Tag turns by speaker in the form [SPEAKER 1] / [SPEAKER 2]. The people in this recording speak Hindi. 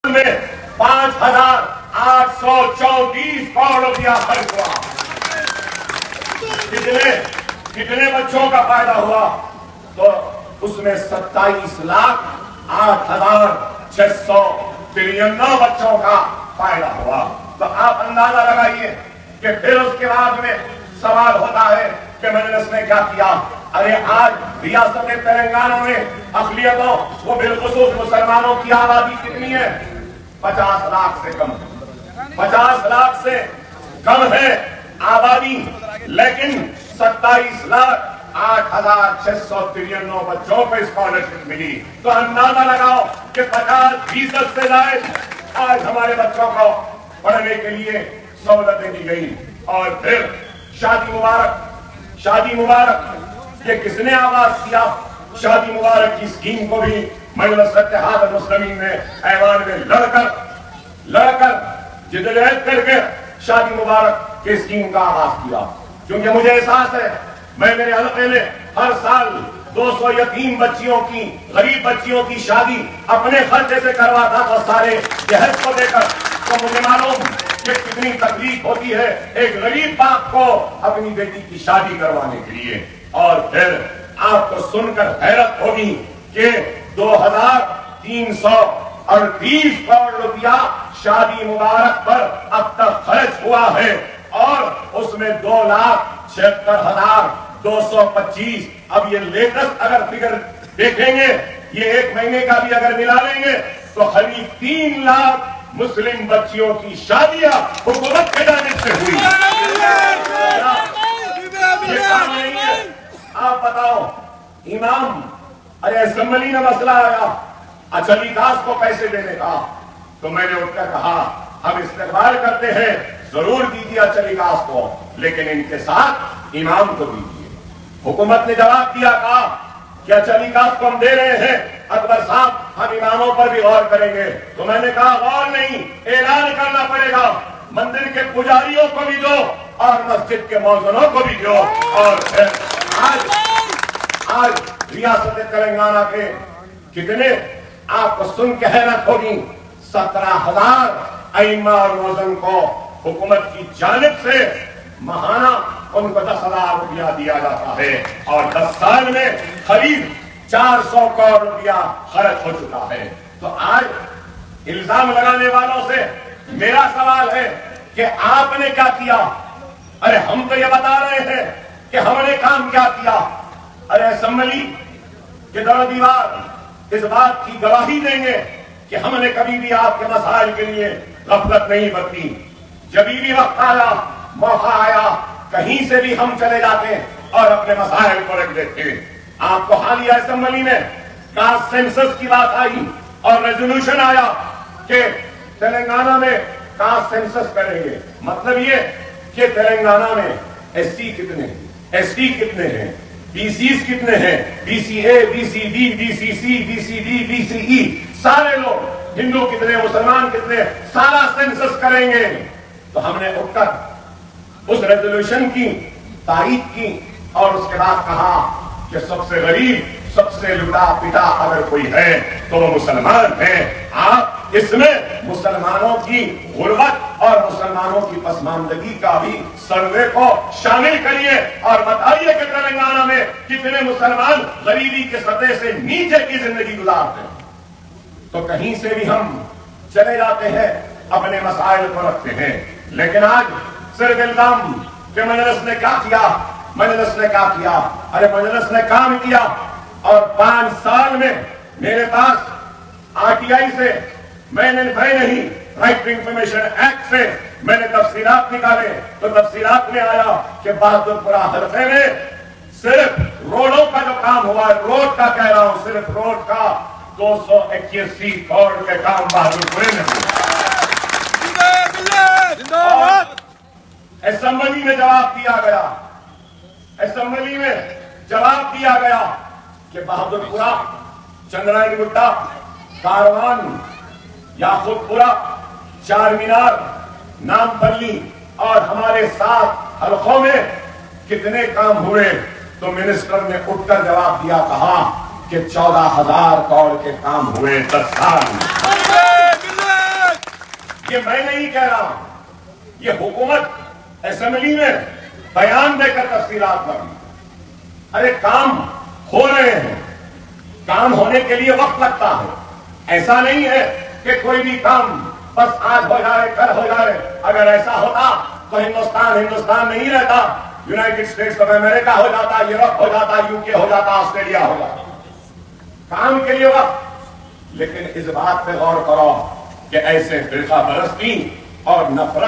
[SPEAKER 1] में 5,834 करोड़ रुपया खर्च हुआ। कितने बच्चों का फायदा हुआ? तो उसमें 27,08,693 बच्चों का फायदा हुआ। तो आप अंदाजा लगाइए कि फिर उसके बाद में सवाल होता है कि मजलिस ने क्या किया। अरे आज रियासत तेलंगाना में अक़लियतों वो बिलखुसूस मुसलमानों की आबादी कितनी है? 50 लाख से कम, 50 लाख से कम है आबादी, लेकिन 27,08,693 बच्चों को स्कॉलरशिप मिली। तो अंदाजा लगाओ कि 50% से ज्यादा आज हमारे बच्चों को पढ़ने के लिए सहूलतें दी गई। और फिर शादी मुबारक ये किसने आगाज किया? शादी मुबारक की स्कीम को भी मजलिस इत्तेहाद मुस्लिमीन ने ऐवान में लड़कर जिद्दोजहद करके शादी मुबारक की स्कीम का आगाज किया। क्योंकि मुझे एहसास है, मैं मेरे हल्के में हर साल 200 यतीम बच्चियों की, गरीब बच्चियों की शादी अपने खर्चे से करवाता था सारे जहज को देकर। तो मुझे मालूम कि कितनी तकलीफ होती है एक गरीब बाप को अपनी बेटी की शादी करवाने के लिए। और फिर आपको सुनकर हैरत होगी कि 2,338 करोड़ रुपया शादी मुबारक पर अब तक खर्च हुआ है, और उसमें 2,76,225। अब ये लेटेस्ट अगर फिगर देखेंगे, ये एक महीने का भी अगर मिला लेंगे तो करीब 3 लाख मुस्लिम बच्चियों की शादियां हुकूमत के जानिब से हुई। ये काम नहीं है। आप बताओ, इमाम, अरे असेंबली में मसला आया अचली दास को पैसे देने का, तो मैंने उठकर कहा हम इस्तेमाल करते हैं, जरूर दीजिए अचली दास को, लेकिन इनके साथ इमाम को दीजिए। हुकूमत ने जवाब दिया, कहा कि अचली दास को हम दे रहे हैं, अकबर साहब हम इमामों पर भी गौर करेंगे। तो मैंने कहा गौर नहीं, ऐलान करना पड़ेगा, मंदिर के पुजारियों को भी दो और मस्जिद के मौजूनों को भी दो। और आज रियासत तेलंगाना के कितने, आपको सुन के हैरत होगी, 17,000 अइम्मा और मौजून को हुकूमत की जानिब से महाना उनको 10,000 रुपया दिया जाता है, और 10 साल में करीब 400 करोड़ रुपया खर्च हो चुका है। तो आज इल्जाम लगाने वालों से मेरा सवाल है कि आपने क्या किया? अरे हम तो ये बता रहे हैं कि हमने काम क्या किया। अरे असेंबली के दर दीवार इस बात की गवाही देंगे कि हमने कभी भी आपके मसाइल के लिए गफलत नहीं बरती। जब भी वक्त आया, मौका आया, कहीं से भी हम चले जाते और अपने मसाइल को रख देते। आपको हालिया असेंबली में कास्ट सेंसस की बात आई और रेजोल्यूशन आया कि तेलंगाना में कास्ट सेंसस करेंगे। मतलब ये कि तेलंगाना में एससी कितने हैं, एसटी कितने हैं, बीसीस कितने हैं, BCA, BCB, BCC, BCD, BCE, सारे लोग, हिंदू कितने, मुसलमान कितने, सारा सेंसस करेंगे। तो हमने उठकर उस रेजोल्यूशन की तारीफ की और उसके बाद कहा कि सबसे गरीब, सबसे लुटा पिटा अगर कोई है तो वो मुसलमान है। आप इसमें मुसलमानों की गुर्बत और मुसलमानों की पसमानदगी का भी सर्वे को शामिल करिए और बताइए कि तेलंगाना में कितने मुसलमान गरीबी के सतह से नीचे की जिंदगी गुजारते हैं। तो कहीं से भी हम चले जाते हैं, अपने मसाइल को रखते हैं, लेकिन आज सिर्फ इल्जाम कि मजलिस ने क्या किया, मजलिस ने क्या किया। अरे मजलिस ने काम किया, और 5 साल में मेरे पास आरटीआई से मैं नहीं, राइट टू इंफॉर्मेशन एक्ट से मैंने तफसीलात निकाले। तो तफसीलात में आया कि बहादुरपुरा हल्के में सिर्फ रोडों का जो काम हुआ, रोड का कह रहा हूं, सिर्फ रोड का 281 करोड़ के काम बहादुरपुरे में हुआ। असेंबली में जवाब दिया गया कि बहादुरपुरा, चंद्रायन गुट्टा, कारवान, याकूतपुरा, चार मीनार, नामपल्ली और हमारे 7 हलकों में कितने काम हुए। तो मिनिस्टर ने उठकर जवाब दिया, कहा कि 14,000 करोड़ के काम हुए 10 साल में। ये मैं नहीं कह रहा हूं, ये हुकूमत असेंबली में बयान देकर तफसीलात कर। अरे काम हो रहे हैं, काम होने के लिए वक्त लगता है। ऐसा नहीं है कि कोई भी काम बस आज हो जाए कल हो जाए। अगर ऐसा होता तो हिंदुस्तान नहीं रहता, यूनाइटेड स्टेट्स ऑफ अमेरिका हो जाता, यूरोप हो जाता, यूके हो जाता, ऑस्ट्रेलिया हो जाता। काम के लिए वक्त। लेकिन इस बात पे गौर करो कि ऐसे फिरका परस्ती और नफरत